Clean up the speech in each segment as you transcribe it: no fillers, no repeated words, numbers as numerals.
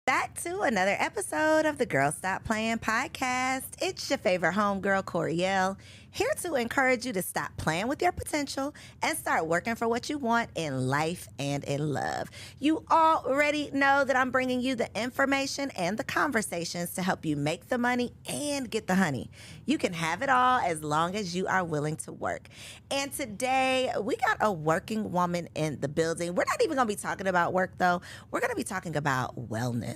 Back to another episode of the Girl Stop Playing podcast. It's your favorite homegirl, Coriel, here to encourage you to stop playing with your potential and start working for what you want in life and in love. You already know that I'm bringing you the information and the conversations to help you make the money and get the honey. You can have it all as long as you are willing to work. And today, we got a working woman in the building. We're not even going to be talking about work, though. We're going to be talking about wellness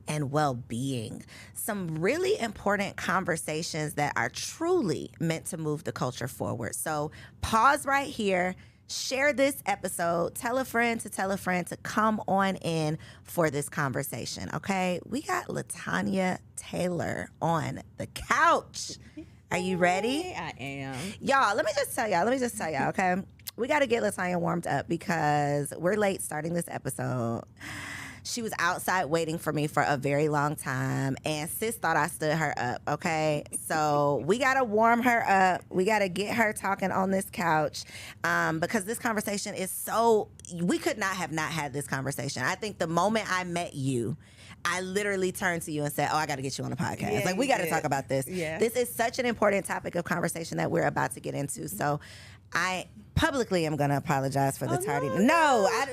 and well-being. Some really important conversations that are truly meant to move the culture forward. So pause right here, share this episode, tell a friend to come on in for this conversation, okay? We got LaTanya Taylor on the couch. Are you ready? I am. Y'all, let me just tell y'all, okay? We got to get LaTanya warmed up because we're late starting this episode. She was outside waiting for me for a very long time, and sis thought I stood her up, okay? So we got to warm her up. We got to get her talking on this couch because this conversation is so, we could not have not had this conversation. I think the moment I met you, I literally turned to you and said, I got to get you on the podcast. Yeah, like, we got to talk about this. Yeah. This is such an important topic of conversation that we're about to get into. So I publicly am going to apologize for the tardiness. No, I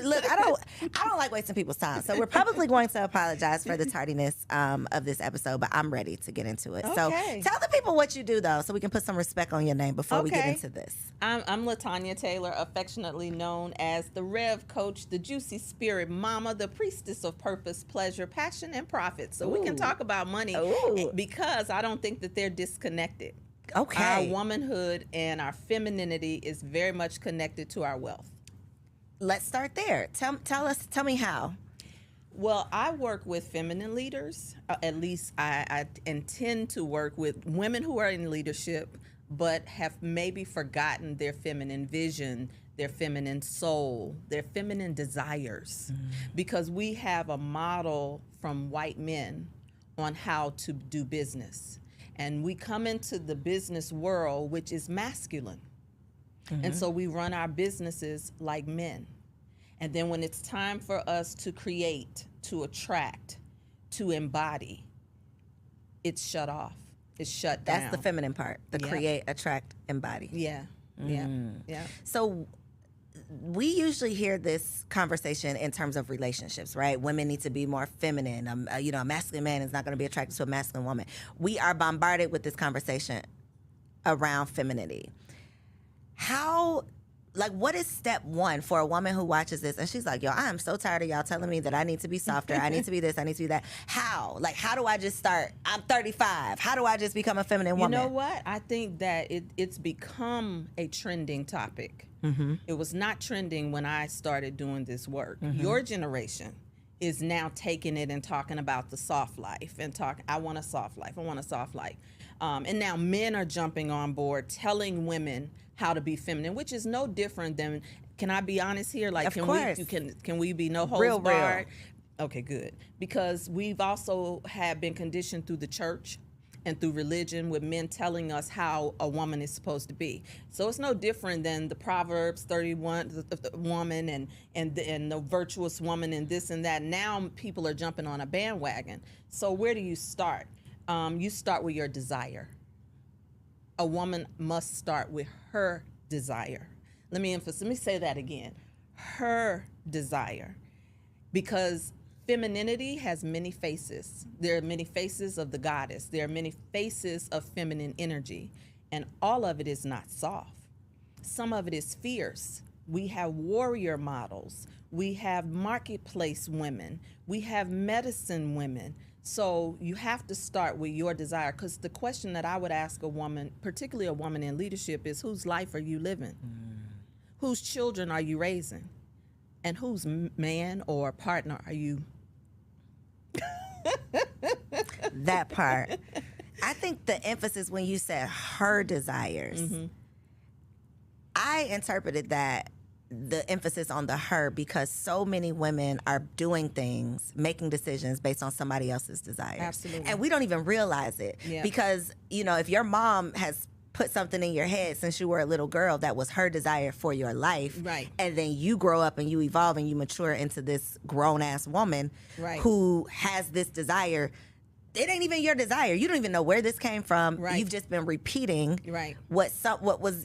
don't like wasting people's time. So we're publicly going to apologize for the tardiness of this episode, but I'm ready to get into it. Okay. So tell the people what you do, though, so we can put some respect on your name before we get into this. I'm LaTanya Taylor, affectionately known as the Rev Coach, the Juicy Spirit Mama, the Priestess of Purpose, Pleasure, Passion, and Profit. So we can talk about money because I don't think that they're disconnected. Okay. Our womanhood and our femininity is very much connected to our wealth. Let's start there. Tell me how. Well, I work with feminine leaders. At least I intend to work with women who are in leadership, but have maybe forgotten their feminine vision, their feminine soul, their feminine desires. Because we have a model from white men on how to do business. And we come into the business world, which is masculine. And so we run our businesses like men. And then when it's time for us to create, to attract, to embody, it's shut off. It's shut down. That's the feminine part, the create, attract, embody. Yeah. So we usually hear this conversation in terms of relationships, right? Women need to be more feminine. A masculine man is not going to be attracted to a masculine woman. We are bombarded with this conversation around femininity. What is step one for a woman who watches this and she's like, I am so tired of y'all telling me that I need to be softer, I need to be this, I need to be that. How? How do I just start? I'm 35. How do I just become a feminine woman? You know what? I think that it's become a trending topic. It was not trending when I started doing this work. Your generation is now taking it and talking about the soft life and I want a soft life. I want a soft life. And now men are jumping on board telling women how to be feminine, which is no different than, can I be honest here? Of course. Can we be no holds barred? Okay, good. Because we've also been conditioned through the church and through religion with men telling us how a woman is supposed to be. So it's no different than the Proverbs 31, the woman and the virtuous woman and this and that. Now people are jumping on a bandwagon. So where do you start? You start with your desire. A woman must start with her desire. Let me say that again. Her desire. Because femininity has many faces. There are many faces of the goddess. There are many faces of feminine energy. And all of it is not soft. Some of it is fierce. We have warrior models. We have marketplace women. We have medicine women. So you have to start with your desire, because the question that I would ask a woman, particularly a woman in leadership, is whose life are you living? Whose children are you raising? And whose man or partner are you? That part. I think the emphasis when you said her desires, I interpreted that the emphasis on the her because so many women are doing things, making decisions based on somebody else's desires. Absolutely. And we don't even realize it. Yeah. Because, if your mom has put something in your head since you were a little girl that was her desire for your life. Right. And then you grow up and you evolve and you mature into this grown-ass woman who has this desire. It ain't even your desire. You don't even know where this came from. Right. You've just been repeating right. what was,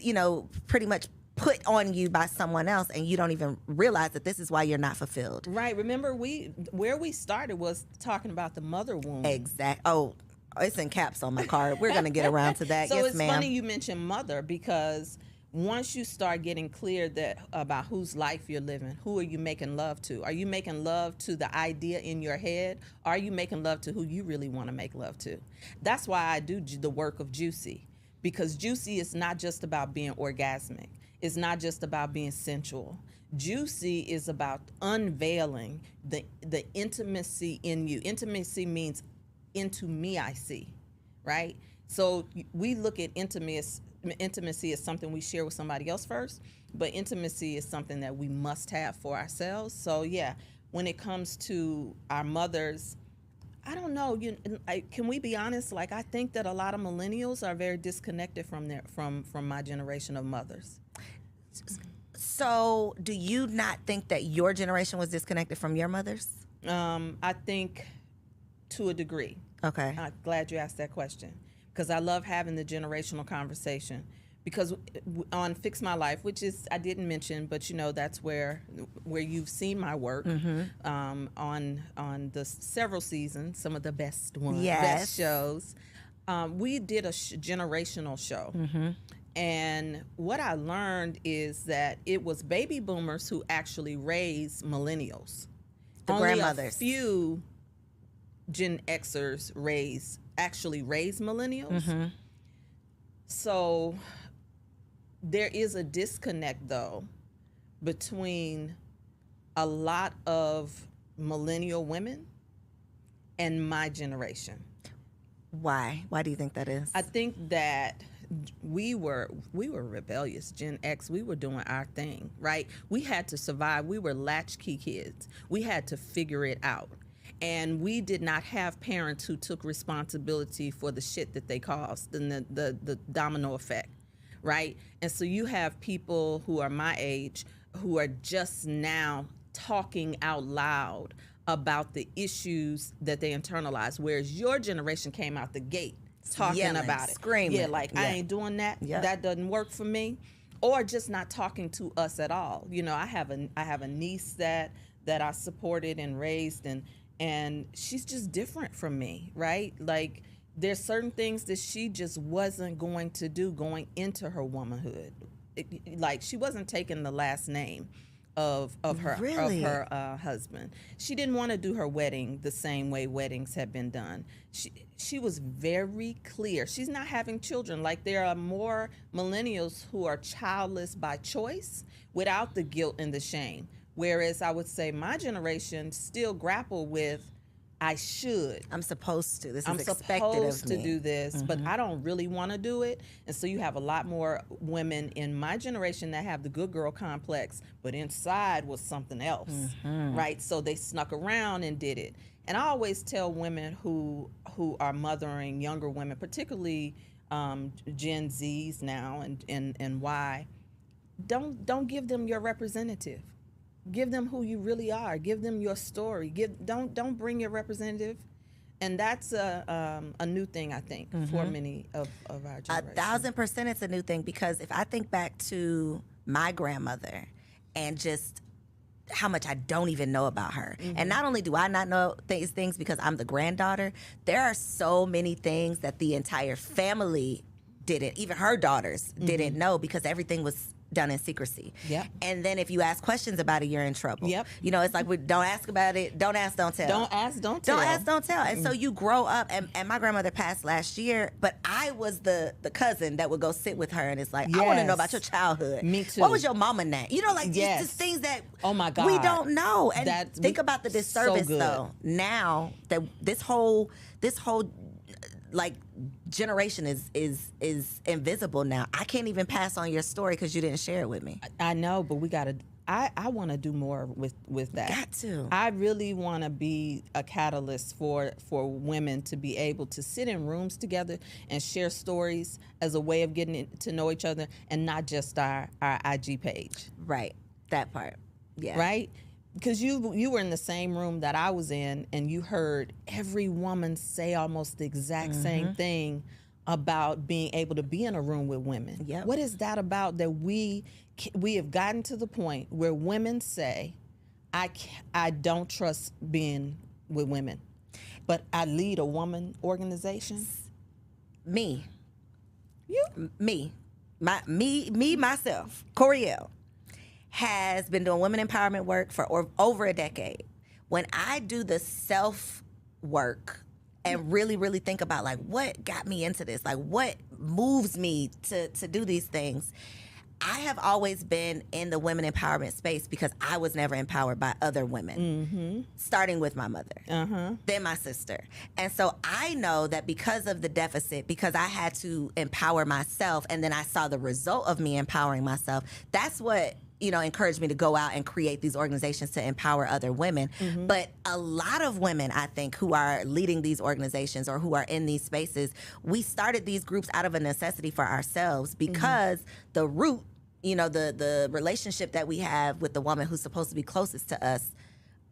pretty much put on you by someone else, and you don't even realize that this is why you're not fulfilled. Right. Remember, where we started was talking about the mother wound. Exactly. Oh, it's in caps on my card. We're going to get around to that. So yes, it's ma'am. funny you mentioned mother, because once you start getting clear about whose life you're living, who are you making love to? Are you making love to the idea in your head? Or are you making love to who you really want to make love to? That's why I do the work of Juicy, because Juicy is not just about being orgasmic. It's not just about being sensual. Juicy is about unveiling the intimacy in you. Intimacy means into me I see, right? So we look at intimacy as something we share with somebody else first, but intimacy is something that we must have for ourselves. So yeah, when it comes to our mothers, I don't know. Can we be honest? Like, I think that a lot of millennials are very disconnected from my generation of mothers. So, do you not think that your generation was disconnected from your mothers? I think to a degree. Okay. I'm glad you asked that question, because I love having the generational conversation. Because on Fix My Life, which is, I didn't mention, but that's where you've seen my work, on the several seasons, some of the best ones, best shows. We did a generational show. And what I learned is that it was baby boomers who actually raised millennials. The Only grandmothers. A few Gen Xers actually raised millennials. So there is a disconnect, though, between a lot of millennial women and my generation. Why? Why do you think that is? I think that we were rebellious. Gen X, we were doing our thing, right? We had to survive. We were latchkey kids. We had to figure it out. And we did not have parents who took responsibility for the shit that they caused and the domino effect, right? And so you have people who are my age who are just now talking out loud about the issues that they internalized, whereas your generation came out the gate talking yelling, about it, screaming. Yeah, like, I ain't doing that. That doesn't work for me, or just not talking to us at all. I have a niece that I supported and raised, and she's just different from me, right? Like, there's certain things that she just wasn't going to do going into her womanhood. Like, she wasn't taking the last name of her husband. She didn't want to do her wedding the same way weddings had been done. She was very clear. She's not having children. Like, there are more millennials who are childless by choice without the guilt and the shame. Whereas I would say my generation still grapple with, I should. I'm supposed to. I'm supposed to do this, but I don't really want to do it. And so you have a lot more women in my generation that have the good girl complex, but inside was something else, right? So they snuck around and did it. And I always tell women who are mothering younger women, particularly Gen Zs now and Y, don't give them your representative. Give them who you really are. Give them your story. Don't bring your representative. And that's a new thing, I think, for many of our generation. 1,000% it's a new thing, because if I think back to my grandmother and just how much I don't even know about her. And not only do I not know these things because I'm the granddaughter, there are so many things that the entire family didn't, even her daughters didn't know, because everything was done in secrecy. Yep. And then if you ask questions about it, you're in trouble. Yep. It's like, we don't ask about it, don't ask, don't tell. Don't ask, don't tell. Don't ask, don't tell. And so you grow up, and my grandmother passed last year, but I was the cousin that would go sit with her, and it's like, I want to know about your childhood. Me too. What was your mama name? Just things that oh my God, we don't know. And think about the disservice, though. Now that this whole like generation is invisible now. I can't even pass on your story because you didn't share it with me. I know, but we gotta I want to do more with that. Got to. I really want to be a catalyst for women to be able to sit in rooms together and share stories as a way of getting to know each other, and not just our IG page. Right. That part. Yeah. Right? Because you were in the same room that I was in, and you heard every woman say almost the exact same thing about being able to be in a room with women. Yep. What is that about that we have gotten to the point where women say, I don't trust being with women, but I lead a woman organization? Me. You? Me. Myself, Coriel, has been doing women empowerment work for over a decade. When I do the self work and really, really think about like what got me into this, like what moves me to do these things, I have always been in the women empowerment space because I was never empowered by other women, starting with my mother, then my sister. And so I know that because of the deficit, because I had to empower myself, and then I saw the result of me empowering myself, that's what encouraged me to go out and create these organizations to empower other women. But a lot of women, I think, who are leading these organizations or who are in these spaces, we started these groups out of a necessity for ourselves because the root, the relationship that we have with the woman who's supposed to be closest to us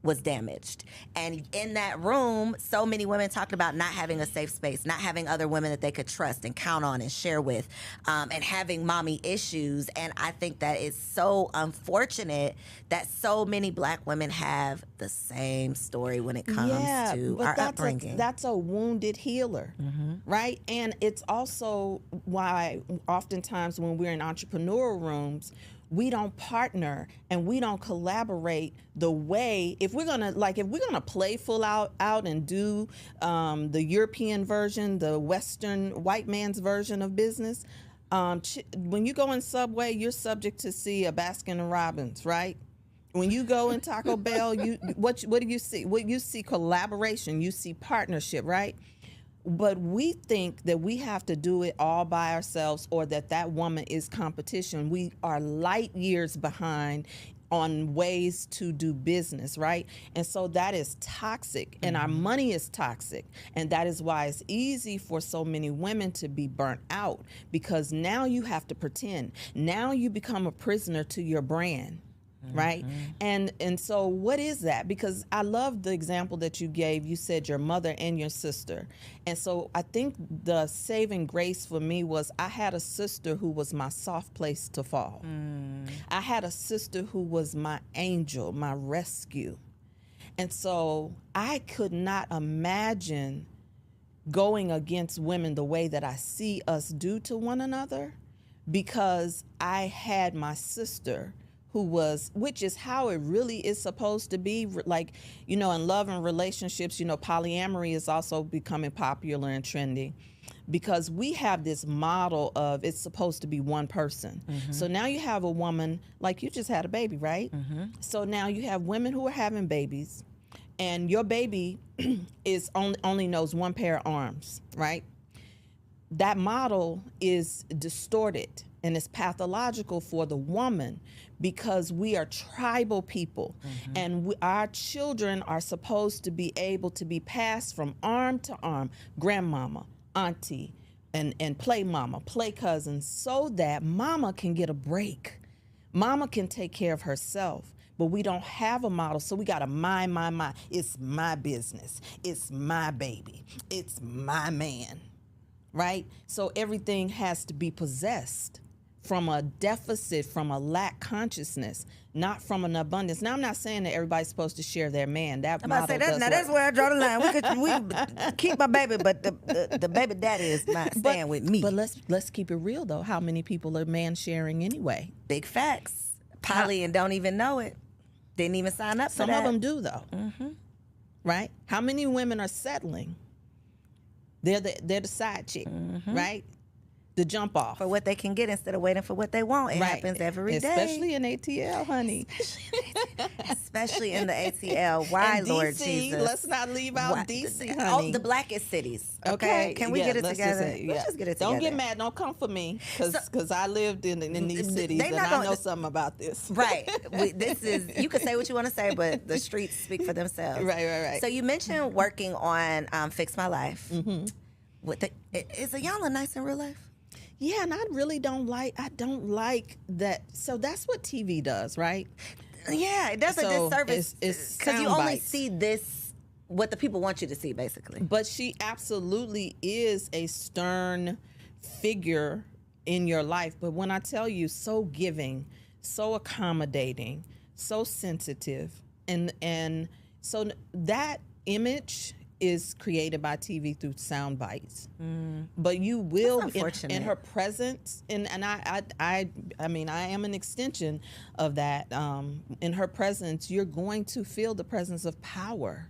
was damaged. And in that room, so many women talked about not having a safe space, not having other women that they could trust and count on and share with, and having mommy issues. And I think that it's so unfortunate that so many Black women have the same story when it comes to our upbringing. That's a wounded healer, right? And it's also why oftentimes when we're in entrepreneurial rooms, we don't partner and we don't collaborate the way, if we're gonna play full out and do the European version, the Western white man's version of business. When you go in Subway, you're subject to see a Baskin and Robbins, right? When you go in Taco Bell, what do you see? Well, you see collaboration, you see partnership, right? But we think that we have to do it all by ourselves, or that woman is competition. We are light years behind on ways to do business, right? And so that is toxic, and our money is toxic. And that is why it's easy for so many women to be burnt out, because now you have to pretend. Now you become a prisoner to your brand. Right? And so what is that? Because I love the example that you gave. You said your mother and your sister. And so I think the saving grace for me was I had a sister who was my soft place to fall. I had a sister who was my angel, my rescue. And so I could not imagine going against women the way that I see us do to one another, because I had my sister which is how it really is supposed to be. Like, in love and relationships, polyamory is also becoming popular and trendy, because we have this model of it's supposed to be one person. So now you have a woman, like you just had a baby, right? So now you have women who are having babies, and your baby is only knows one pair of arms, right? That model is distorted and it's pathological for the woman, because we are tribal people, and our children are supposed to be able to be passed from arm to arm, grandmama, auntie, and play mama, play cousins, so that mama can get a break. Mama can take care of herself. But we don't have a model, so we got to mind. It's my business. It's my baby. It's my man, right? So everything has to be possessed from a deficit, from a lack consciousness, not from an abundance. Now, I'm not saying that everybody's supposed to share their man. That model does work. That's where I draw the line. We keep my baby, but the baby daddy is not staying with me. But let's keep it real, though. How many people are man sharing anyway? Big facts. Poly and don't even know it. Didn't even sign up for that. Some of them do, though. Right? How many women are settling? They're the side chick, right? The jump off. For what they can get instead of waiting for what they want. It happens every day. Especially in ATL, honey. Especially in the ATL. Why, and Lord DC, Jesus? let's not leave out DC, honey. Oh, the blackest cities. Okay. Can we get it together? Let's just get it together. Don't get mad. Don't come for me. Because I lived in these cities and I know something about this. Right. You can say what you want to say, but the streets speak for themselves. Right. So you mentioned working on Fix My Life. Mm-hmm. Is Iyanla nice in real life? Yeah, and I don't like that. So that's what TV does, right? Yeah, it does a disservice because you only see what the people want you to see, basically. But she absolutely is a stern figure in your life. But when I tell you, so giving, so accommodating, so sensitive, and so that image is created by TV through sound bites. But you will in her presence, and I mean I am an extension of that. In her presence, you're going to feel the presence of power,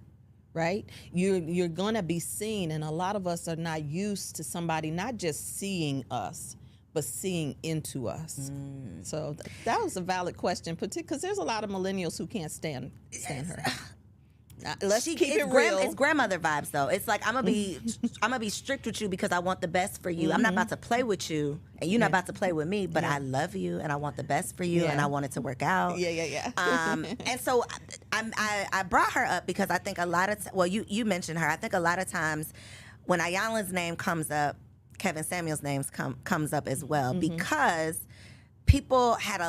right? You're going to be seen, and a lot of us are not used to somebody not just seeing us, but seeing into us. So that was a valid question, particularly because there's a lot of millennials who can't stand her. Let's keep it real. It's grandmother vibes, though. It's like I'm gonna be strict with you because I want the best for you. I'm not about to play with you, and you're not about to play with me. But I love you, and I want the best for you, and I want it to work out. Yeah. And so I brought her up because I think a lot of you mentioned her. I think a lot of times when Iyanla's name comes up, Kevin Samuels' name comes up as well because people had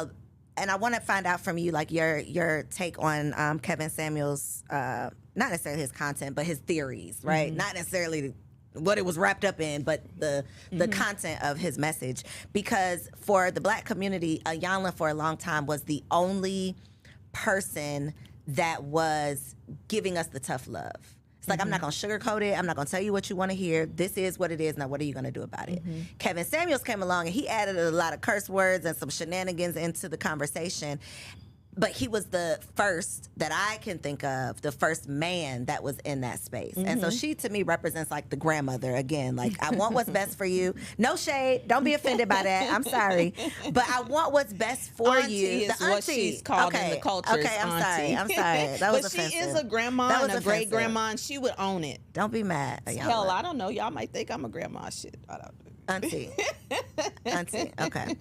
and I want to find out from you, like your take on Kevin Samuels, not necessarily his content, but his theories, right? Not necessarily what it was wrapped up in, but the content of his message. Because for the Black community, Iyanla for a long time was the only person that was giving us the tough love. It's like, I'm not going to sugarcoat it. I'm not going to tell you what you want to hear. This is what it is. Now, what are you going to do about it? Kevin Samuels came along, and he added a lot of curse words and some shenanigans into the conversation. But he was the first that I can think of, the first man that was in that space. And so she, to me, represents like the grandmother again. Like, I want what's best for you. No shade. Don't be offended by that. I'm sorry. But I want what's best for auntie you. Is the auntie. What she's called in the culture. Okay, I'm sorry. That was offensive. She is a grandma and a great grandma, and she would own it. Don't be mad. Hell, I don't know. Y'all might think I'm a grandma. Shit, I don't know. Auntie. Okay.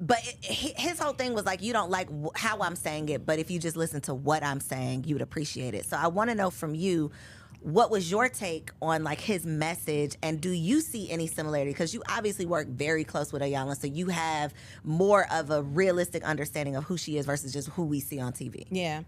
But his whole thing was like, you don't like how I'm saying it, but if you just listen to what I'm saying, you'd appreciate it. So I want to know from you, what was your take on like his message, and do you see any similarity? Because you obviously work very close with Iyanla, so you have more of a realistic understanding of who she is versus just who we see on TV. Yeah.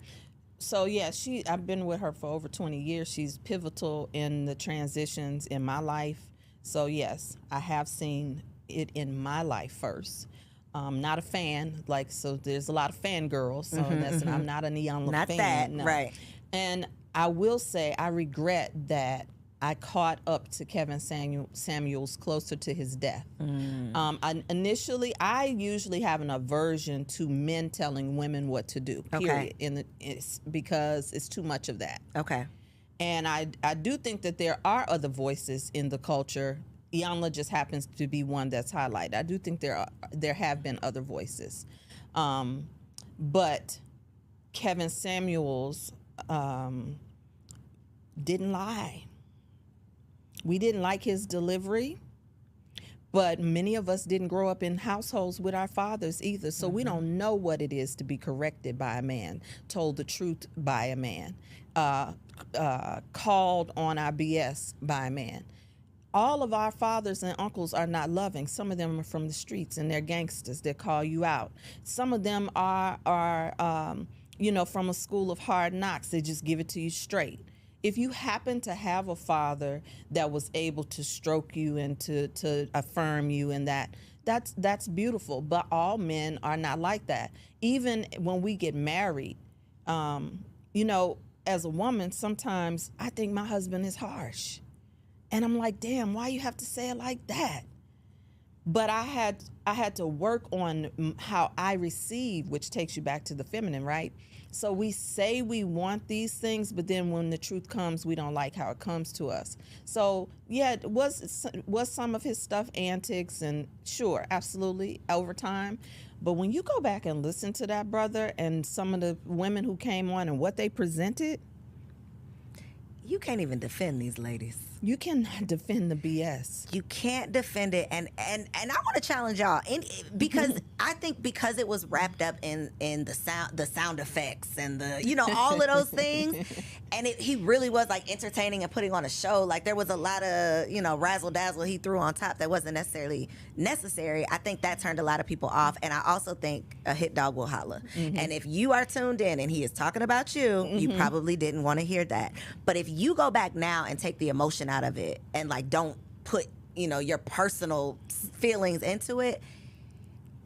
So yeah, I've been with her for over 20 years. She's pivotal in the transitions in my life. So yes, I have seen it in my life first. Not a fan, so there's a lot of fangirls. So I'm not an Iyanla not fan. That, no. Right. And I will say I regret that I caught up to Kevin Samuels closer to his death. Initially, I usually have an aversion to men telling women what to do, period, because it's too much of that. Okay. And I do think that there are other voices in the culture. Iyanla just happens to be one that's highlighted. I do think there have been other voices. But Kevin Samuels didn't lie. We didn't like his delivery, but many of us didn't grow up in households with our fathers either, so we don't know what it is to be corrected by a man, told the truth by a man, called on our BS by a man. All of our fathers and uncles are not loving. Some of them are from the streets and they're gangsters. They call you out. Some of them are from a school of hard knocks. They just give it to you straight. If you happen to have a father that was able to stroke you and to affirm you and that's beautiful. But all men are not like that. Even when we get married, as a woman, sometimes I think my husband is harsh. And I'm like, damn, why you have to say it like that? But I had to work on how I receive, which takes you back to the feminine, right? So we say we want these things, but then when the truth comes, we don't like how it comes to us. So yeah, it was some of his stuff antics, and sure, absolutely, over time. But when you go back and listen to that brother and some of the women who came on and what they presented, you can't even defend these ladies. You cannot defend the BS. You can't defend it, and I want to challenge y'all, because I think because it was wrapped up in the sound effects and the all of those things, and he really was like entertaining and putting on a show. Like there was a lot of razzle dazzle he threw on top that wasn't necessarily necessary. I think that turned a lot of people off, and I also think a hit dog will holler. And if you are tuned in and he is talking about you, you probably didn't want to hear that. But if you go back now and take the emotion out of it and like don't put your personal feelings into it,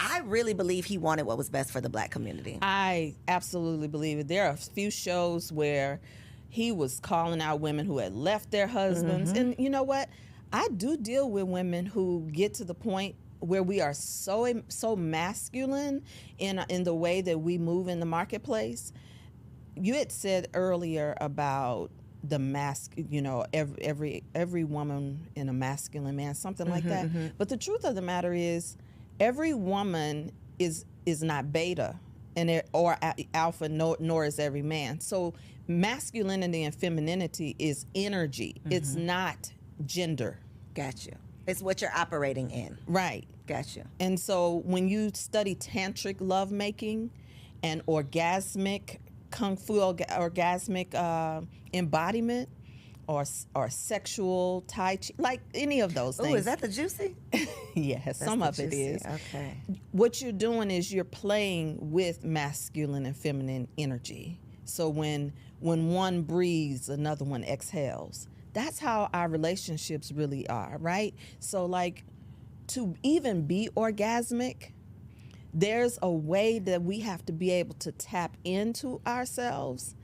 I really believe he wanted what was best for the Black community. I absolutely believe it. There are a few shows where he was calling out women who had left their husbands, and you know what, I do deal with women who get to the point where we are so masculine in the way that we move in the marketplace. You had said earlier about the every woman in a masculine man, something like that. But the truth of the matter is, every woman is not beta or alpha, nor is every man. So masculinity and femininity is energy. It's not gender. Got you. It's what you're operating in. Right. Got you. And so when you study tantric lovemaking and orgasmic kung fu orgasmic embodiment or sexual tai chi, like any of those things. Oh, is that the juicy? Yes, some of it is. Okay. What you're doing is you're playing with masculine and feminine energy. So when one breathes, another one exhales. That's how our relationships really are, right? So like, to even be orgasmic, there's a way that we have to be able to tap into ourselves,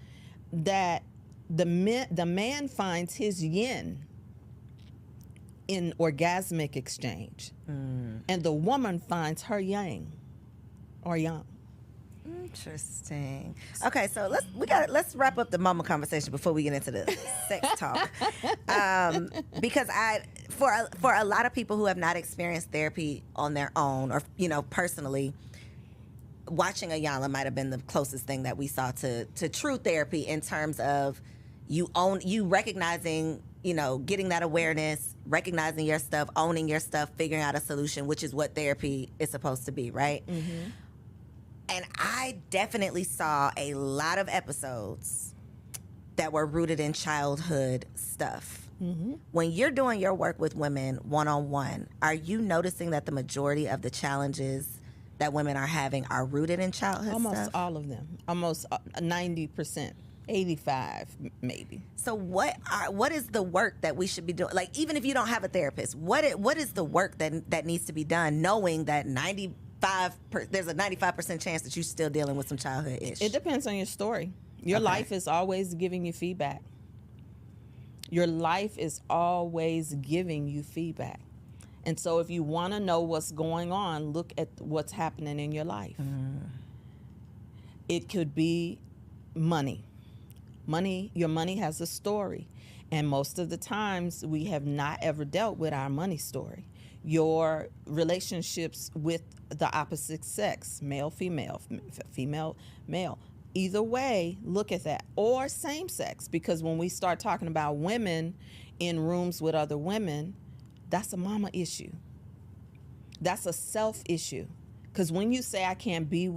that the man finds his yin in orgasmic exchange, and the woman finds her yang or yang. Interesting. Okay, so let's wrap up the mama conversation before we get into the sex talk, because for a lot of people who have not experienced therapy on their own or personally, watching Iyanla might have been the closest thing that we saw to true therapy, in terms of you recognizing, getting that awareness, recognizing your stuff, owning your stuff, figuring out a solution, which is what therapy is supposed to be, right? And I definitely saw a lot of episodes that were rooted in childhood stuff. When you're doing your work with women one-on-one, are you noticing that the majority of the challenges that women are having are rooted in childhood Almost stuff? all of them. Almost 90%. 85 maybe. So what is the work that we should be doing? Like, even if you don't have a therapist, what is the work that needs to be done, knowing that there's a 95% chance that you're still dealing with some childhood issues? It depends on your story. Your life is always giving you feedback. Your life is always giving you feedback. And so if you want to know what's going on, look at what's happening in your life. It could be money. Your money has a story. And most of the times we have not ever dealt with our money story. Your relationships with the opposite sex, male, female, female, male. Either way, look at that. Or same sex, because when we start talking about women in rooms with other women, that's a mama issue. That's a self issue. Because when you say I can't be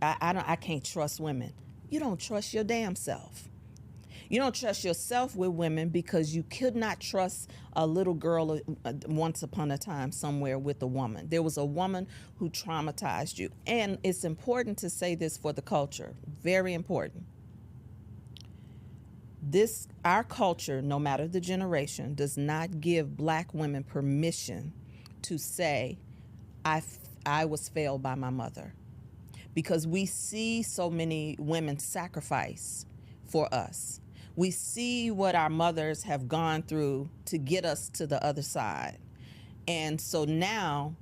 I can't trust women, you don't trust your damn self. You don't trust yourself with women because you could not trust a little girl once upon a time somewhere with a woman. There was a woman who traumatized you. And it's important to say this for the culture. Very important. Our culture, no matter the generation, does not give Black women permission to say, I was failed by my mother. Because we see so many women sacrifice for us. We see what our mothers have gone through to get us to the other side. And so now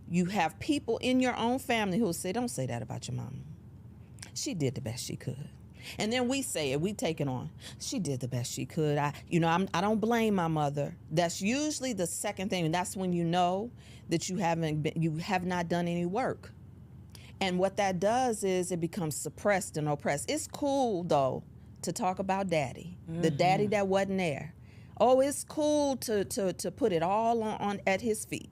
you have people in your own family who will say, don't say that about your mama. She did the best she could. And then we say it, we take it on. She did the best she could. I don't blame my mother. That's usually the second thing. And that's when you know that you have not done any work. And what that does is it becomes suppressed and oppressed. It's cool, though, to talk about daddy, the daddy that wasn't there. Oh, it's cool to put it all on at his feet.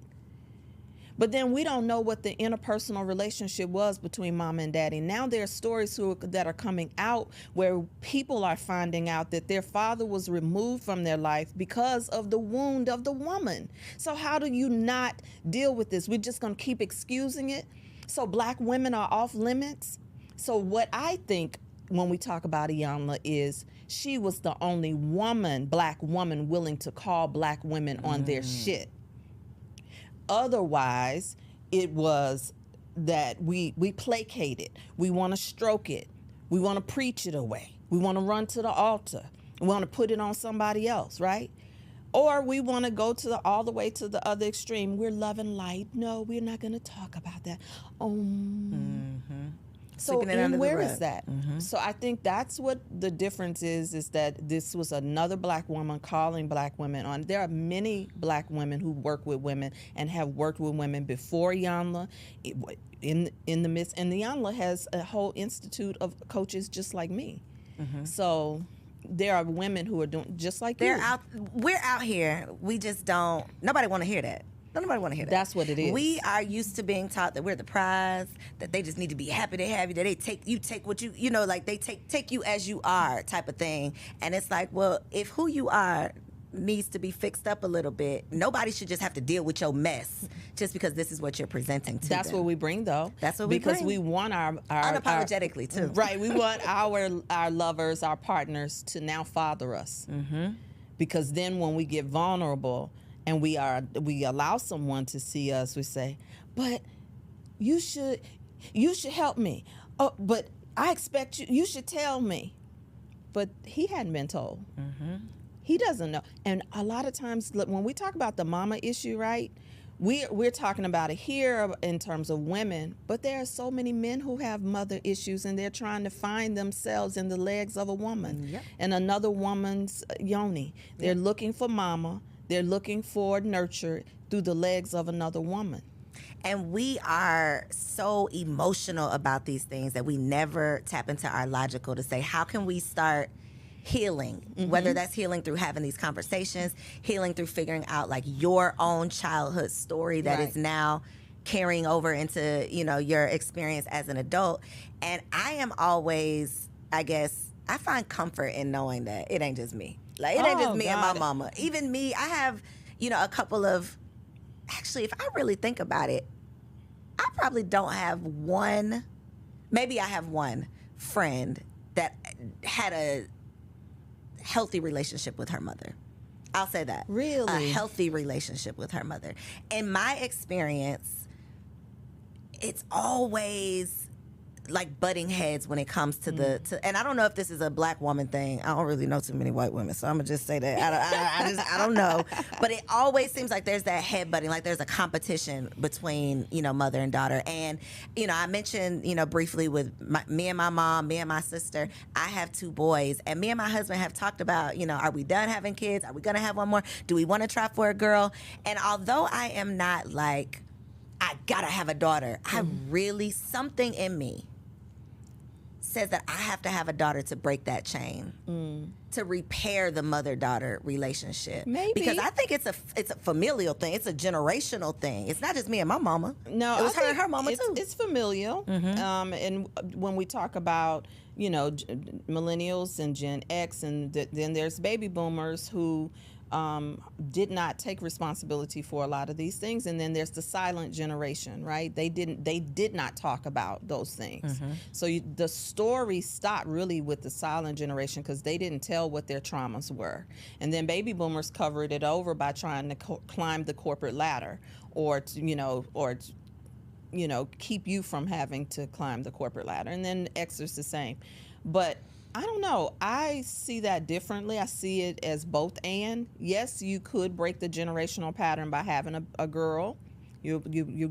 But then we don't know what the interpersonal relationship was between mama and daddy. Now there are stories that are coming out where people are finding out that their father was removed from their life because of the wound of the woman. So how do you not deal with this? We're just going to keep excusing it? So black women are off limits? So what I think when we talk about Iyanla is she was the only black woman willing to call black women on their shit. Otherwise, it was that we placate it. We want to stroke it. We want to preach it away. We want to run to the altar. We want to put it on somebody else, right? Or we want to go all the way to the other extreme. We're love and light. No, we're not going to talk about that. So and where is that? So I think that's what the difference is that this was another black woman calling black women on. There are many black women who work with women and have worked with women before Iyanla in the midst. And Iyanla has a whole institute of coaches just like me. So there are women who are doing just like you. We're out here. We just don't. Nobody want to hear that. Nobody want to hear that. That's what it is. We are used to being taught that we're the prize, that they just need to be happy they have you, that they take what you know, like they take you as you are type of thing. And it's like, well, if who you are needs to be fixed up a little bit, nobody should just have to deal with your mess just because this is what you're presenting to That's them. what we bring, though. That's what we bring. Because we want our unapologetically, too. Right. We want our lovers, our partners to now father us. Because then when we get vulnerable, and we allow someone to see us, we say, but you should help me. Oh, but I expect you should tell me. But he hadn't been told. He doesn't know. And a lot of times when we talk about the mama issue, right, we're talking about it here in terms of women, but there are so many men who have mother issues and they're trying to find themselves in the legs of a woman and another woman's yoni. They're looking for mama. They're looking for nurture through the legs of another woman. And we are so emotional about these things that we never tap into our logical to say, how can we start healing? Whether that's healing through having these conversations, healing through figuring out like your own childhood story that is now carrying over into, your experience as an adult. And I am always, I guess, I find comfort in knowing that it ain't just me. Like, it ain't just me and my mama. Even me, I have, a couple of, actually, if I really think about it, I probably don't have one, maybe I have one friend that had a healthy relationship with her mother. I'll say that. Really? A healthy relationship with her mother. In my experience, it's always like butting heads when it comes to and I don't know if this is a black woman thing. I don't really know too many white women, so I'm gonna just say that I don't know. But it always seems like there's that head butting, like there's a competition between mother and daughter. And I mentioned briefly with me and my mom, me and my sister. I have 2 boys, and me and my husband have talked about are we done having kids? Are we gonna have one more? Do we want to try for a girl? And although I am not like I gotta have a daughter, I really something in me says that I have to have a daughter to break that chain, to repair the mother-daughter relationship. Maybe. Because I think it's a familial thing. It's a generational thing. It's not just me and my mama. No, it was her and her mama too. It's familial. And when we talk about, millennials and Gen X, and then there's baby boomers who did not take responsibility for a lot of these things, and then there's the silent generation, right? They did not talk about those things. So the story stopped really with the silent generation because they didn't tell what their traumas were, and then baby boomers covered it over by trying to climb the corporate ladder, or keep you from having to climb the corporate ladder, and then X is the same, but. I don't know. I see that differently. I see it as both and. Yes, you could break the generational pattern by having a girl You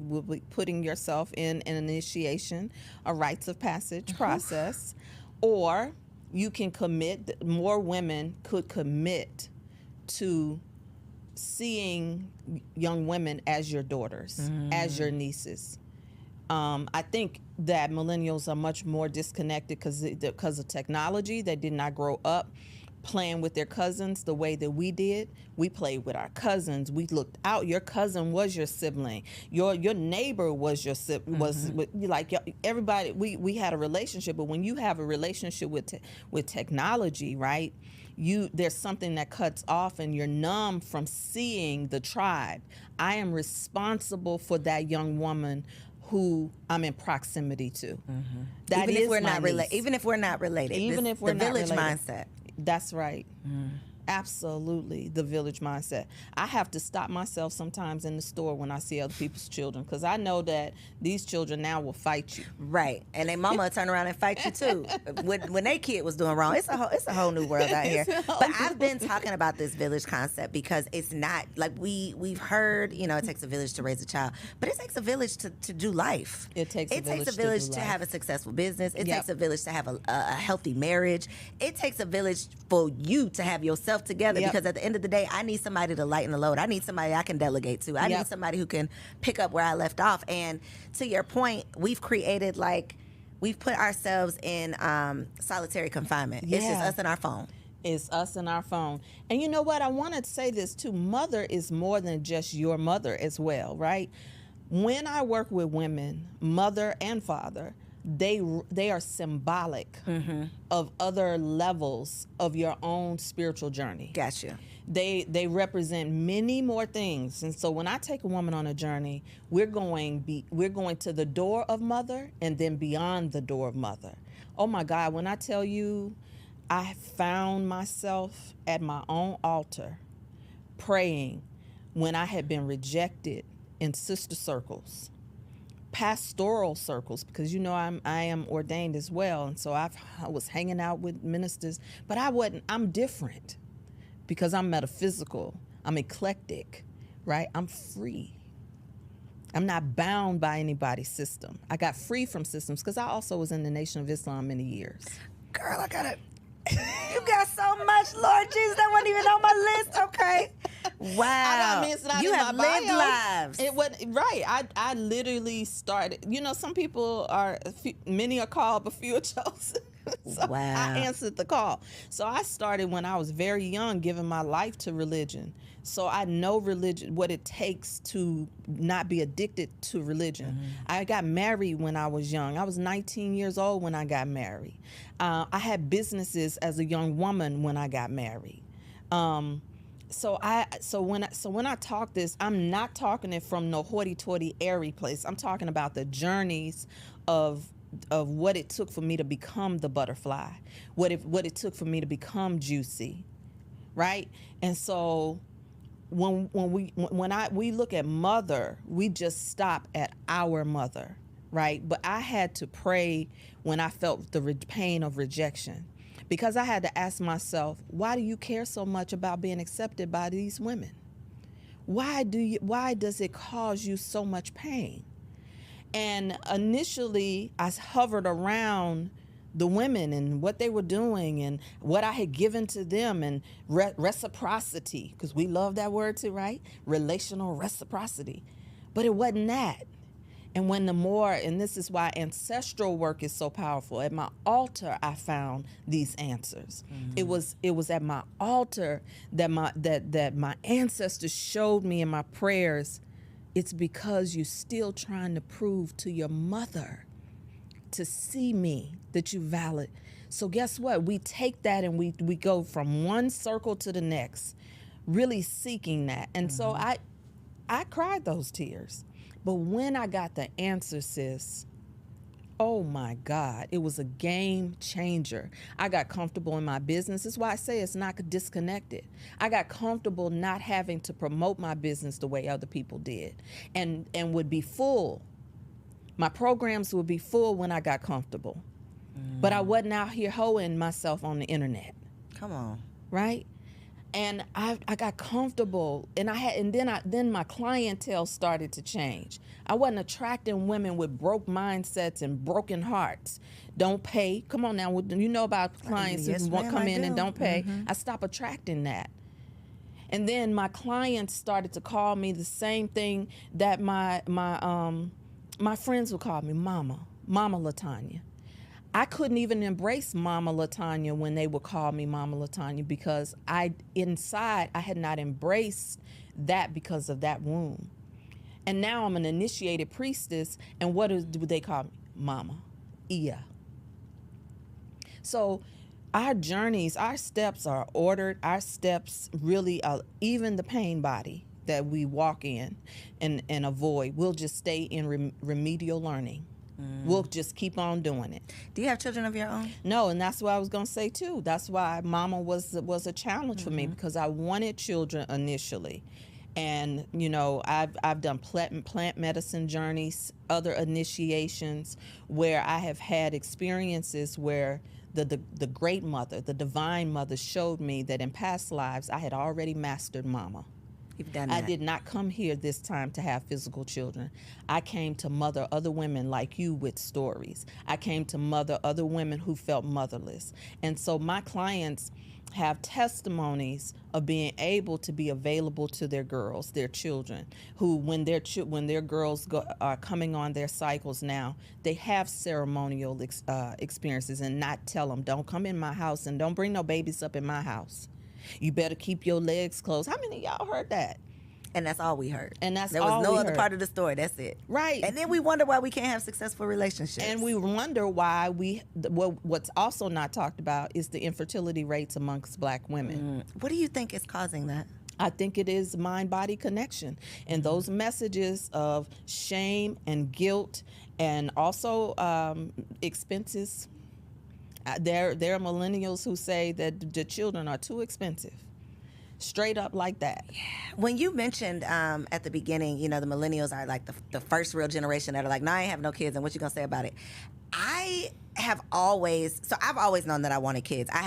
will be putting yourself in an initiation, a rites of passage process, or you can commit. More women could commit to seeing young women as your daughters, as your nieces. I think that millennials are much more disconnected because of technology. They did not grow up playing with their cousins the way that we did. We played with our cousins. We looked out. Your cousin was your sibling. Your neighbor was your was like everybody. We had a relationship, but when you have a relationship with technology, right? There's something that cuts off, and you're numb from seeing the tribe. I am responsible for that young woman who I'm in proximity to. That even is if we're my not related. Even if we're not related. Even if we're the not village related. mindset. That's right. Absolutely, the village mindset. I have to stop myself sometimes in the store when I see other people's children, because I know that these children now will fight you. Right, and their mama will turn around and fight you too when their kid was doing wrong. It's a whole new world out here. But I've been talking about this village concept because it's not like we've heard. It takes a village to raise a child, but it takes a village to do life. It takes a village to have a successful business. It takes a village to have a healthy marriage. It takes a village for you to have yourself together, because at the end of the day, I need somebody to lighten the load. I need somebody I can delegate to. I need somebody who can pick up where I left off. And to your point, we've created we've put ourselves in solitary confinement. It's just us and our phone. It's us and our phone. And you know what? I want to say this too. Mother is more than just your mother as well, right? When I work with women, mother and father, they are symbolic of other levels of your own spiritual journey. Gotcha. They represent many more things. And so when I take a woman on a journey, we're going to the door of mother and then beyond the door of mother. Oh my God, when I tell you, I found myself at my own altar praying when I had been rejected in sister circles, pastoral circles, because I am ordained as well, and so I was hanging out with ministers, but I'm different because I'm metaphysical, I'm eclectic, right? I'm free. I'm not bound by anybody's system. I got free from systems because I also was in the Nation of Islam many years. Girl, I got it. You got so much, Lord Jesus, that wasn't even on my list. Okay. Wow. You have lived lives. It was right. I literally started. Some people many are called, but few are chosen. So wow. I answered the call. So I started when I was very young, giving my life to religion. So I know religion, what it takes to not be addicted to religion. I got married when I was young. I was 19 years old when I got married. I had businesses as a young woman when I got married. So when I talk this, I'm not talking it from no hoity-toity, airy place. I'm talking about the journeys of what it took for me to become the butterfly, what it took for me to become juicy, right? And so when we look at mother, we just stop at our mother, right? But I had to pray when I felt the pain of rejection, because I had to ask myself, why do you care so much about being accepted by these women? Why does it cause you so much pain? And initially, I hovered around the women and what they were doing and what I had given to them, and reciprocity, because we love that word too, right? Relational reciprocity. But it wasn't that. And and this is why ancestral work is so powerful. At my altar, I found these answers. It was at my altar that my ancestors showed me in my prayers. It's because you're still trying to prove to your mother to see me that you're valid. So guess what? We take that and we go from one circle to the next, really seeking that. And so I cried those tears. But when I got the answer, sis, oh my God, it was a game changer. I got comfortable in my business. That's why I say it's not disconnected. I got comfortable not having to promote my business the way other people did, and would be full. My programs would be full when I got comfortable. But I wasn't out here hoeing myself on the internet. Come on. Right? And I got comfortable, and then my clientele started to change. I wasn't attracting women with broke mindsets and broken hearts. Don't pay. Come on now, you know about clients Yes, who ma'am, come I in do. and don't pay. I stopped attracting that. And then my clients started to call me the same thing that my friends would call me, Mama LaTanya. I couldn't even embrace Mama LaTanya when they would call me Mama LaTanya, because inside I had not embraced that because of that wound. And now I'm an initiated priestess, and what do they call me? Mama. Iya. So our journeys, our steps are ordered. Our steps really are, even the pain body that we walk in and avoid, we'll just stay in remedial learning. We'll just keep on doing it. Do you have children of your own? No, and that's what I was going to say too. That's why Mama was a challenge for me, because I wanted children initially. And, you know, I've done plant medicine journeys, other initiations, where I have had experiences where the great mother, the divine mother, showed me that in past lives I had already mastered Mama. You've done that. I did not come here this time to have physical children. I came to mother other women like you with stories. I came to mother other women who felt motherless. And so my clients have testimonies of being able to be available to their girls, their children, who when their girls are coming on their cycles now, they have ceremonial experiences, and not tell them, don't come in my house and don't bring no babies up in my house. You better keep your legs closed. How many of y'all heard that? And that's all we heard. And that's there all was no we other heard. part of the story. That's it. Right. And then we wonder why we can't have successful relationships. And we wonder why what's also not talked about is the infertility rates amongst Black women. What do you think is causing that? I think it is mind-body connection, and those messages of shame and guilt, and also expenses. There are millennials who say that the children are too expensive. Straight up like that. When you mentioned at the beginning, you know, the millennials are like the first real generation that are like, no, I ain't have no kids, and what you gonna say about it? I've always known that I wanted kids. It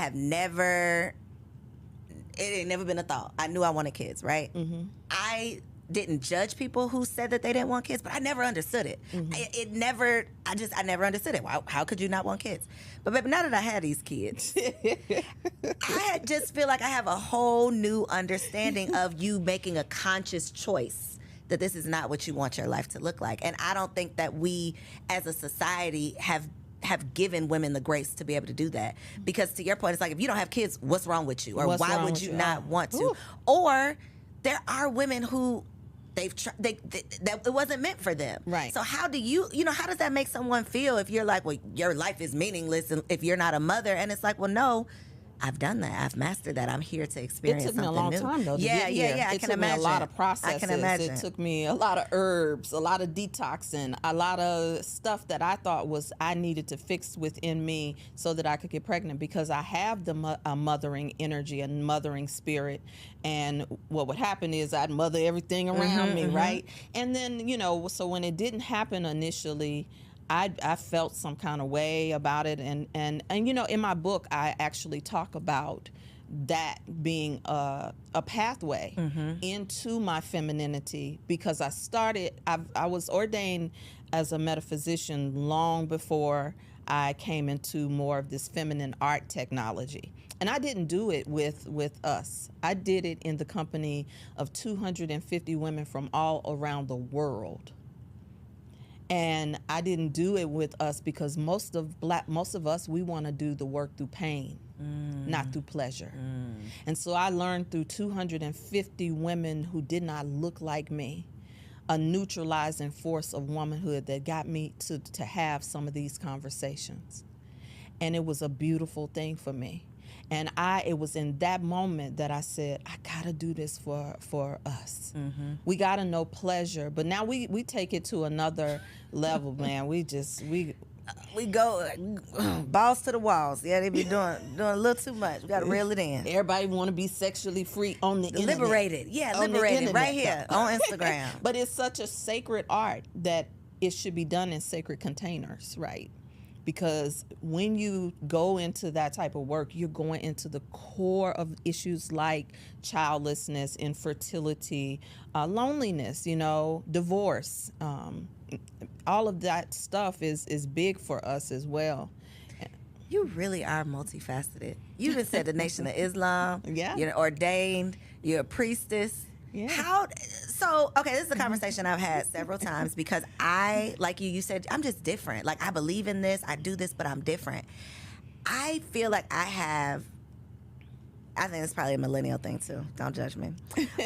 ain't never been a thought. I knew I wanted kids, right? Mm-hmm. I didn't judge people who said that they didn't want kids, but I never understood it. Mm-hmm. I never understood it. How could you not want kids? But baby, now that I had these kids, I just feel like I have a whole new understanding of you making a conscious choice that this is not what you want your life to look like. And I don't think that we as a society have given women the grace to be able to do that. Because to your point, it's like, if you don't have kids, what's wrong with you? Or why would you not want to? Ooh. Or there are women who that it wasn't meant for them. Right. So how do how does that make someone feel if you're like, well, your life is meaningless if you're not a mother? And it's like, well, no, I've done that. I've mastered that. I'm here to experience something new. It took me a long time, though, to get here. I can imagine. It took me a lot of processes. I can imagine. It took me a lot of herbs, a lot of detoxing, a lot of stuff that I thought I needed to fix within me so that I could get pregnant, because I have the mothering energy and mothering spirit. And what would happen is I'd mother everything around me, right? And then, so when it didn't happen initially, I felt some kind of way about it, and in my book I actually talk about that being a pathway into my femininity, because I was ordained as a metaphysician long before I came into more of this feminine art technology. And I didn't do it with us. I did it in the company of 250 women from all around the world. And I didn't do it with us because most of us, we want to do the work through pain, not through pleasure. And so I learned through 250 women who did not look like me, a neutralizing force of womanhood that got me to have some of these conversations. And it was a beautiful thing for me. And it was in that moment that I said, I gotta do this for us. We gotta know pleasure. But now we take it to another level, man. We go balls to the walls. Yeah, they be doing a little too much. We gotta reel it in. Everybody want to be sexually free on the internet. Liberated. Yeah, liberated right here on Instagram. But it's such a sacred art that it should be done in sacred containers, right? because when you go into that type of work, you're going into the core of issues like childlessness, infertility, loneliness, divorce. All of that stuff is big for us as well. You really are multifaceted. You even said the Nation of Islam. Yeah. You're ordained. You're a priestess. Yeah. Okay, this is a conversation I've had several times because like you said, I'm just different. Like, I believe in this, I do this, but I'm different. I feel like I think it's probably a millennial thing too. Don't judge me.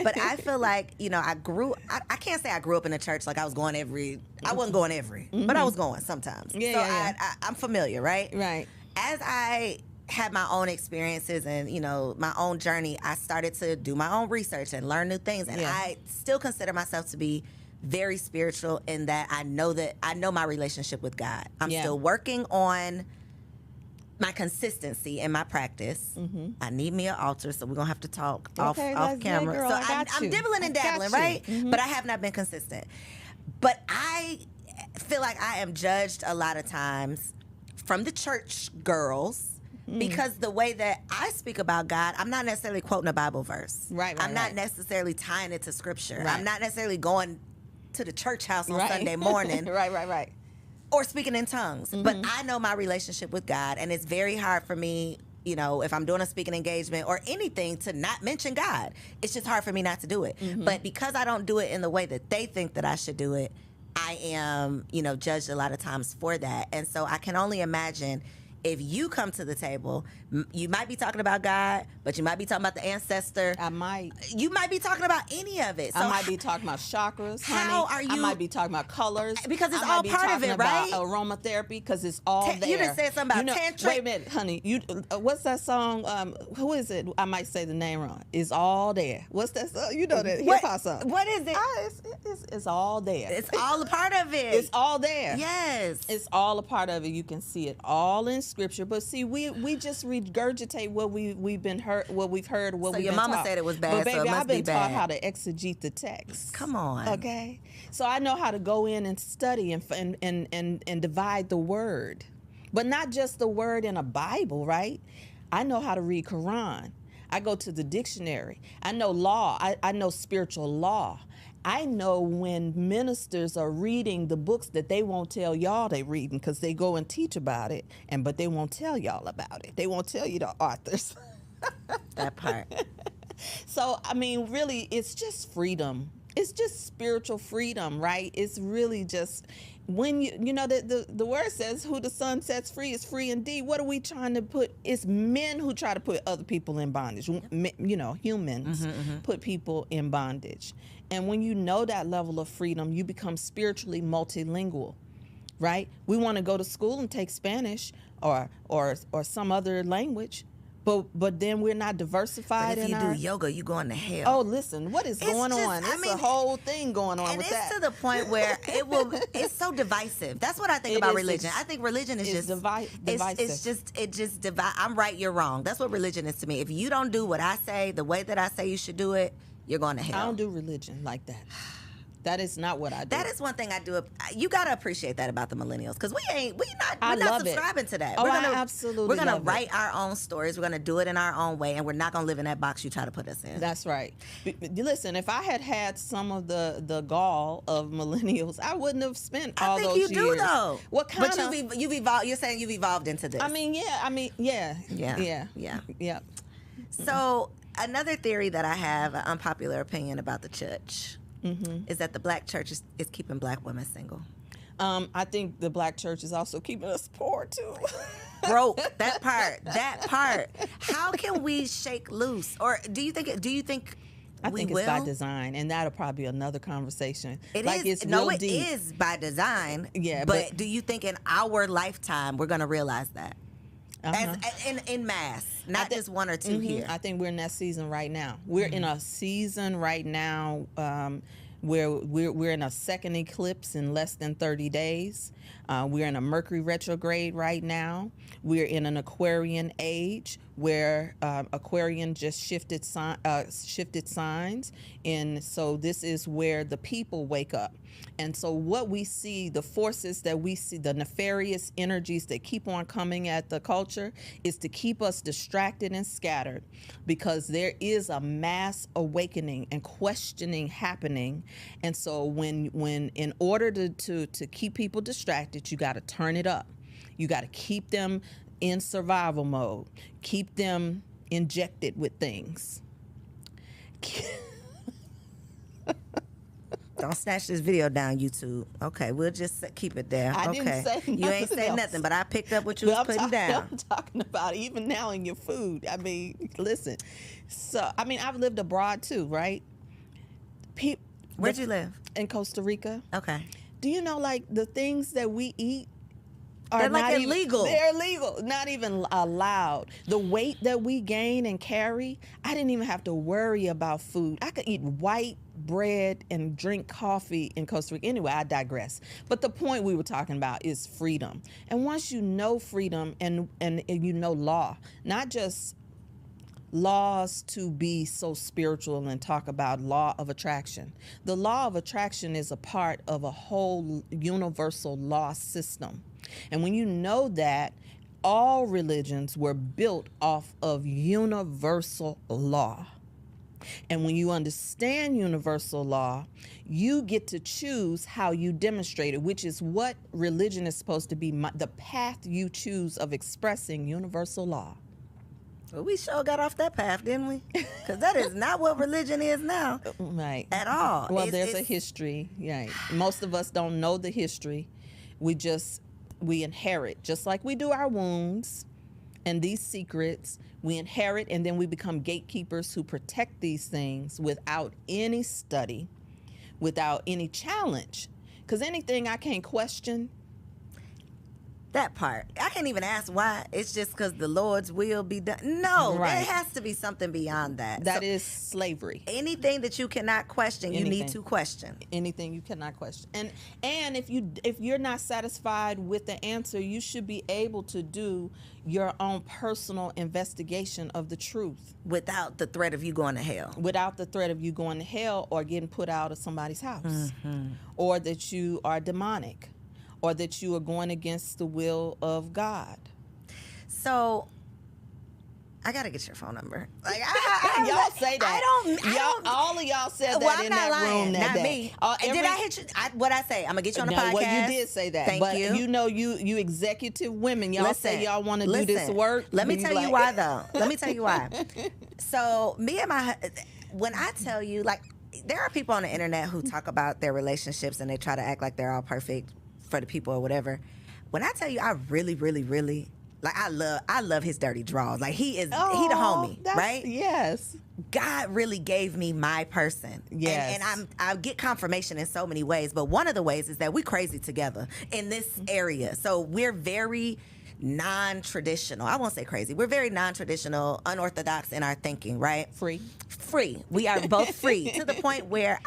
But I feel like, I can't say I grew up in a church like I was going I wasn't going every, but I was going sometimes. I'm familiar, right? Right. As I had my own experiences and, my own journey, I started to do my own research and learn new things. And I still consider myself to be very spiritual in that I know my relationship with God. I'm still working on my consistency in my practice. Mm-hmm. I need me an altar, so we're going to have to talk off camera. Girl, so I'm dibbling and dabbling, right? Mm-hmm. But I have not been consistent. But I feel like I am judged a lot of times from the church girls because the way that I speak about God, I'm not necessarily quoting a Bible verse. Right. I'm not necessarily tying it to scripture. Right. I'm not necessarily going to the church house on Sunday morning. Right. Or speaking in tongues. Mm-hmm. But I know my relationship with God, and it's very hard for me, if I'm doing a speaking engagement or anything, to not mention God. It's just hard for me not to do it. Mm-hmm. But because I don't do it in the way that they think that I should do it, I am, judged a lot of times for that. And so I can only imagine if you come to the table, you might be talking about God, but you might be talking about the ancestor. I might. You might be talking about any of it. So I might be talking about chakras, honey. How are you? I might be talking about colors. Because it's all part of it, right? Aromatherapy, because it's all there. You just said something about tantric. Wait a minute, honey. What's that song? Who is it? I might say the name wrong. It's all there. What's that song? You know that hip-hop song. What is it? It's all there. It's all a part of it. It's all there. Yes. It's all a part of it. You can see it all in scripture. But see, we just regurgitate what we've been heard, what we've heard, what we've been taught. So your mama said it was bad, but baby, so it must I've been be taught bad. how to exegete the text. Come on. Okay. So I know how to go in and study and divide the word. But not just the word in a Bible, right? I know how to read Quran. I go to the dictionary. I know law. I know spiritual law. I know when ministers are reading the books that they won't tell y'all they reading because they go and teach about it, but they won't tell y'all about it. They won't tell you the authors. That part. So, I mean, really, it's just freedom. It's just spiritual freedom, right? It's really just when the word says who the Son sets free is free indeed. What are we trying to put? It's men who try to put other people in bondage. Humans put people in bondage. And when you know that level of freedom, you become spiritually multilingual, right? We want to go to school and take Spanish or some other language. But then we're not diversified. But if you do yoga, you going to hell. Oh, listen, what is going on? It's a whole thing going on with that. And it's to the point where it's so divisive. That's what I think about religion. I think religion is just divisive. It just divide. I'm right, you're wrong. That's what religion is to me. If you don't do what I say, the way that I say you should do it, you're going to hell. I don't do religion like that. That is not what I do. That is one thing I do. You gotta appreciate that about the millennials, because we're not subscribing to that. I absolutely. We're gonna write our own stories. We're gonna do it in our own way, and we're not gonna live in that box you try to put us in. That's right. Listen, if I had some of the gall of millennials, I wouldn't have spent all those years. I think you do though. What kind of? But you've evolved. You're saying you've evolved into this. Yeah. So another theory that I have, an unpopular opinion about the church. Is that the black church is keeping black women single. I think the black church is also keeping us poor too. Broke. That part. How can we shake loose? Or do you think I think it's by design, and that'll probably be another conversation. It deep. is by design. Yeah, but do you think in our lifetime we're going to realize that? In mass, not just one or two here. I think we're in that season right now. We're in a season right now where we're in a second eclipse in less than 30 days. We're in a Mercury retrograde right now. We're in an Aquarian age where Aquarian just shifted signs. And so this is where the people wake up. And so what we see, the forces that we see, the nefarious energies that keep on coming at the culture, is to keep us distracted and scattered, because there is a mass awakening and questioning happening. And so when in order to keep people distracted, you got to turn it up. You got to keep them in survival mode, keep them injected with things. Don't snatch this video down, YouTube. Okay, we'll just keep it there. I didn't say nothing. You ain't say nothing, but I picked up what you was putting down. I'm talking about even now in your food. I mean, listen. So, I mean, I've lived abroad too, right? Where'd you live? In Costa Rica. Okay. Do you know, like, the things that we eat are they're not like illegal. They're illegal, not even allowed. The weight that we gain and carry, I didn't even have to worry about food. I could eat white bread and drink coffee in Costa Rica. Anyway, I digress. But the point we were talking about is freedom. And once you know freedom and you know law, not just laws to be so spiritual and talk about law of attraction. The law of attraction is a part of a whole universal law system. And when you know that, all religions were built off of universal law. And when you understand universal law, you get to choose how you demonstrate it, which is what religion is supposed to be, the path you choose of expressing universal law. Well, we sure got off that path, didn't we? Because that is not what religion is now. Right. At all. Well, there's a history. Right. Most of us don't know the history. We inherit, just like we do our wounds and these secrets. We inherit, and then we become gatekeepers who protect these things without any study, without any challenge. Because anything I can't question. That part. I can't even ask why. It's just because the Lord's will be done. No, Right. There has to be something beyond that. That is slavery. Anything that you cannot question, you need to question. Anything you cannot question. And if you're not satisfied with the answer, you should be able to do your own personal investigation of the truth. Without the threat of you going to hell. Without the threat of you going to hell or getting put out of somebody's house. Or that you are demonic. Or that you are going against the will of God. So, I gotta get your phone number. Like y'all say that. All of y'all said that in that room that day. Not me. Did I hit you? What I say? I'm gonna get you on the podcast. Well, you did say that. Thank you. You know, you executive women, y'all say y'all want to do this work. Let me tell you why, though. Let me tell you why. So, when I tell you, like, there are people on the internet who talk about their relationships and they try to act like they're all perfect for the people or whatever. When I tell you, I really, really, really, like, I love his dirty draws. Like, he the homie, right? Yes. God really gave me my person. Yes. And I get confirmation in so many ways, but one of the ways is that we crazy together in this area. So we're very non-traditional. I won't say crazy. We're very non-traditional, unorthodox in our thinking, right? Free. We are both free to the point where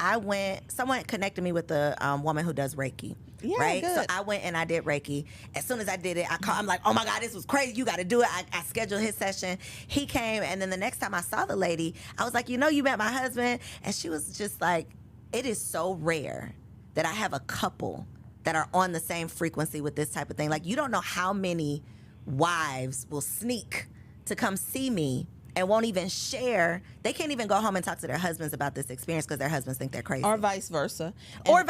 someone connected me with a woman who does Reiki. Yeah, right. good. So I went and I did Reiki. As soon as I did it, I'm like, oh my God, this was crazy. You got to do it. I scheduled his session. He came, and then the next time I saw the lady, I was like, you met my husband, and she was just like, it is so rare that I have a couple that are on the same frequency with this type of thing. Like, you don't know how many wives will sneak to come see me and won't even share. They can't even go home and talk to their husbands about this experience because their husbands think they're crazy. Or vice versa. Yeah,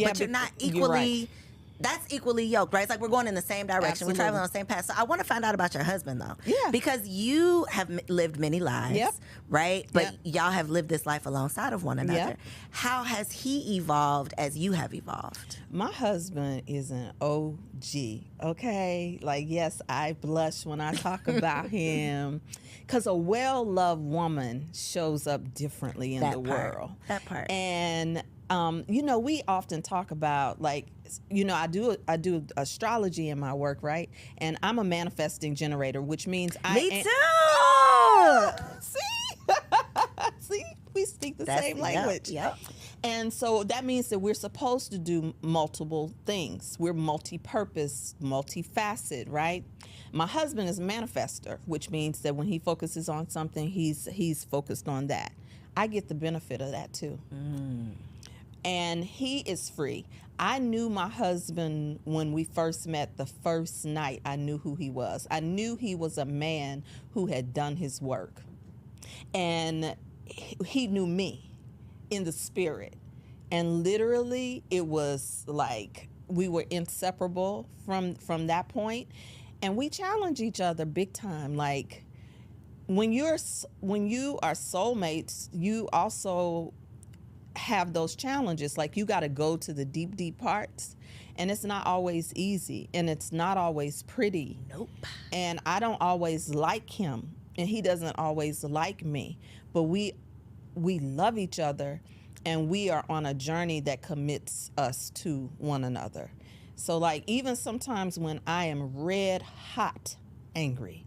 but you're not equally... You're right. That's equally yoked, right? It's like we're going in the same direction. Absolutely. We're traveling on the same path. So I want to find out about your husband, though. Yeah. Because you have lived many lives, Yep. right? But y'all have lived this life alongside of one another. Yep. How has he evolved as you have evolved? My husband is an OG, okay? Like, yes, I blush when I talk about him. Because a well-loved woman shows up differently in the world. That part. And, we often talk about, like, I do astrology in my work, right? And I'm a manifesting generator, which means Me too! See? See? We speak the same language. Yep. And so that means that we're supposed to do multiple things. We're multi-purpose, multifaceted, right? My husband is a manifester, which means that when he focuses on something, he's focused on that. I get the benefit of that too. And he is free. I knew my husband when we first met. The first night, I knew who he was. I knew he was a man who had done his work. And he knew me in the spirit. And literally, it was like we were inseparable from that point. And we challenge each other big time. Like, when you are soulmates, you also have those challenges. Like, you got to go to the deep parts, and it's not always easy, and it's not always pretty. Nope. And I don't always like him, and he doesn't always like me, but we love each other, and we are on a journey that commits us to one another. So, like, even sometimes when I am red hot angry,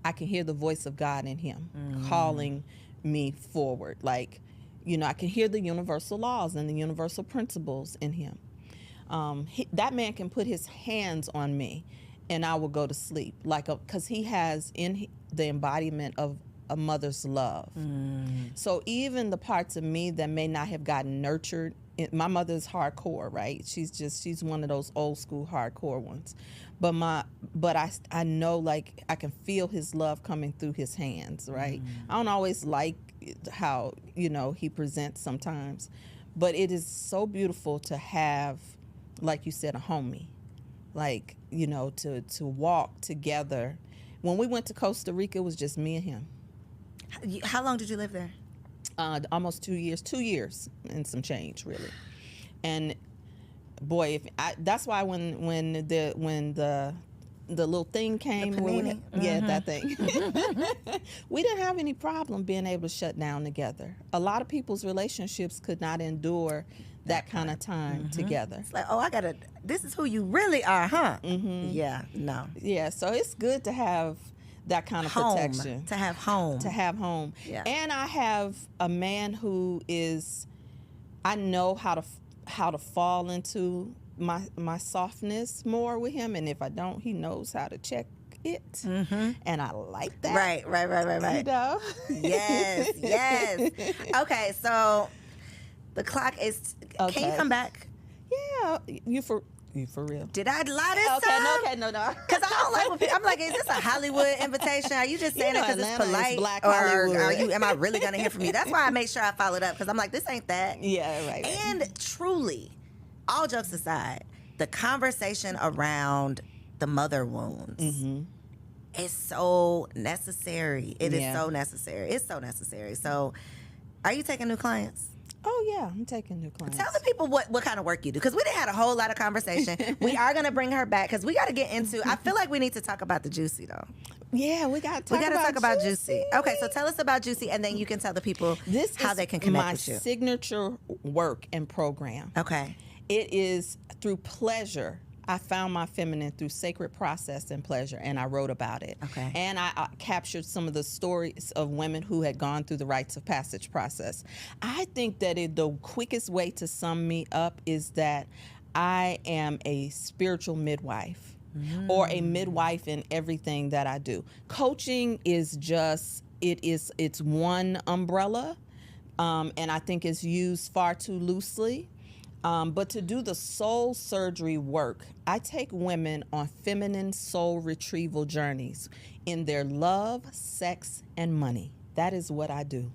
I can hear the voice of God in him calling me forward. Like, you know, I can hear the universal laws and the universal principles in him. That man can put his hands on me and I will go to sleep, like, because he has in the embodiment of a mother's love. So even the parts of me that may not have gotten nurtured, my mother's hardcore, right? She's one of those old school hardcore ones. But I know, like, I can feel his love coming through his hands, right? I don't always like how, you know, he presents sometimes, but it is so beautiful to have, like you said, a homie, like, you know, to walk together. When we went to Costa Rica, it was just me and him. How long did you live there? Almost 2 years, 2 years and some change, really. And boy, that's why when the little thing came, that thing, we didn't have any problem being able to shut down together. A lot of people's relationships could not endure that kind of time together. It's like, oh, this is who you really are, huh? Yeah, no. Yeah, so it's good to have that kind of protection. To have home. Yeah. And I have a man who is, I know how to fall into my softness more with him, and if I don't, he knows how to check it. And I like that. Right. You know? Yes. Okay, so the clock is, okay. Can you come back? Yeah, you for real? Did I lie this time? Okay, no. Because I don't like when people, I'm like, is this a Hollywood invitation? Are you just saying it because it's polite? Black or Hollywood. am I really going to hear from you? That's why I make sure I followed up, because I'm like, this ain't that. Yeah, right. And truly, all jokes aside, the conversation around the mother wounds is so necessary. It is so necessary. It's so necessary. So, are you taking new clients? Oh, yeah, I'm taking new clients. Tell the people what kind of work you do, because we done had a whole lot of conversation. We are going to bring her back, because we got to get into, I feel like we need to talk about the Juicy, though. Yeah, we got to talk about Juicy. Okay, so tell us about Juicy, and then you can tell the people how they can connect with you. This is my signature work and program. Okay. It is through pleasure. I found my feminine through sacred process and pleasure, and I wrote about it. Okay. And I captured some of the stories of women who had gone through the rites of passage process. I think that the quickest way to sum me up is that I am a spiritual midwife, or a midwife in everything that I do. Coaching is just, it's one umbrella, and I think it's used far too loosely. But to do the soul surgery work, I take women on feminine soul retrieval journeys in their love, sex, and money. That is what I do.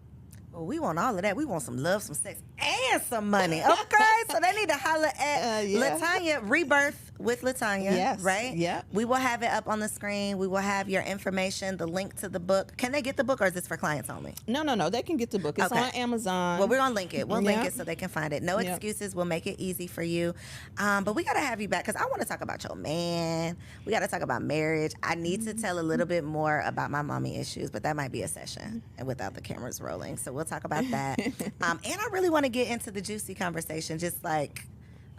Well, we want all of that. We want some love, some sex, and some money. Okay, so they need to holler at Latanya, Rebirth with Latanya. Yes. Right? Yeah. We will have it up on the screen. We will have your information, the link to the book. Can they get the book, or is this for clients only? No. They can get the book. It's on Amazon. Well, we're going to link it. We'll link it so they can find it. No excuses. We'll make it easy for you. But we got to have you back, because I want to talk about your man. We got to talk about marriage. I need to tell a little bit more about my mommy issues, but that might be a session and without the cameras rolling. So we'll talk about that. And I really want to get into the Juicy conversation, just like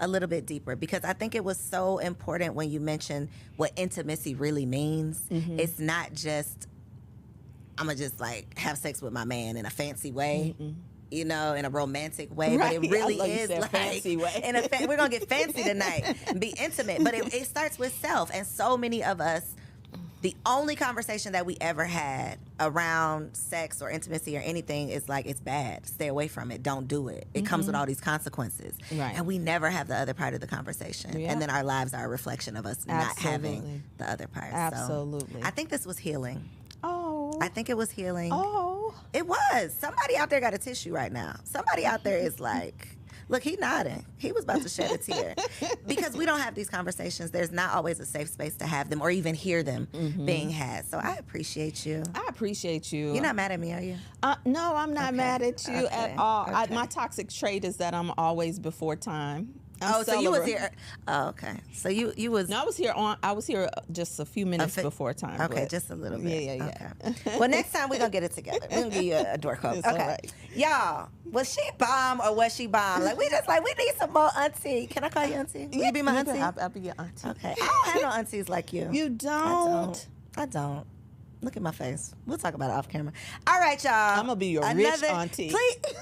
a little bit deeper, because I think it was so important when you mentioned what intimacy really means. It's not just, I'm going to just like have sex with my man in a fancy way. you know, in a romantic way, but it really is like fancy way. we're gonna get fancy tonight and be intimate. But it starts with self, and so many of us, the only conversation that we ever had around sex or intimacy or anything is like, it's bad. Stay away from it. Don't do it. It comes with all these consequences. Right. And we never have the other part of the conversation. Yeah. And then our lives are a reflection of us not having the other part. Absolutely. So I think this was healing. Oh. I think it was healing. Oh. It was. Somebody out there got a tissue right now. Somebody out there is like, look, he nodding. He was about to shed a tear. Because we don't have these conversations. There's not always a safe space to have them or even hear them being had. So I appreciate you. I appreciate you. You're not mad at me, are you? No, I'm not mad at you at all. Okay. My toxic trait is that I'm always before time. So you was here. Oh, okay. So you was. No, I was here just a few minutes before time. Okay, but just a little bit. Yeah. Okay. Well, next time we're gonna get it together. We're gonna give you a door code. It's Okay. all right. Y'all, was she bomb or was she bomb? Like we need some more auntie. Can I call you auntie? Will you be my auntie? I'll be your auntie. Okay. I don't have no aunties like you. You don't. I don't. Look at my face. We'll talk about it off camera. All right, y'all. I'm gonna be your rich auntie. Please.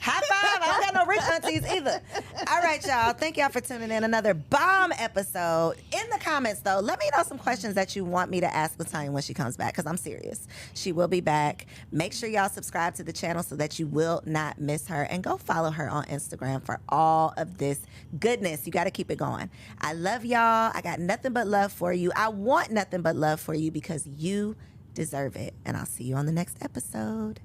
High five. I don't got no rich aunties either. All right, y'all. Thank y'all for tuning in. Another bomb episode. In the comments, though, let me know some questions that you want me to ask LaTanya when she comes back, because I'm serious. She will be back. Make sure y'all subscribe to the channel so that you will not miss her. And go follow her on Instagram for all of this goodness. You got to keep it going. I love y'all. I got nothing but love for you. I want nothing but love for you because you deserve it. And I'll see you on the next episode.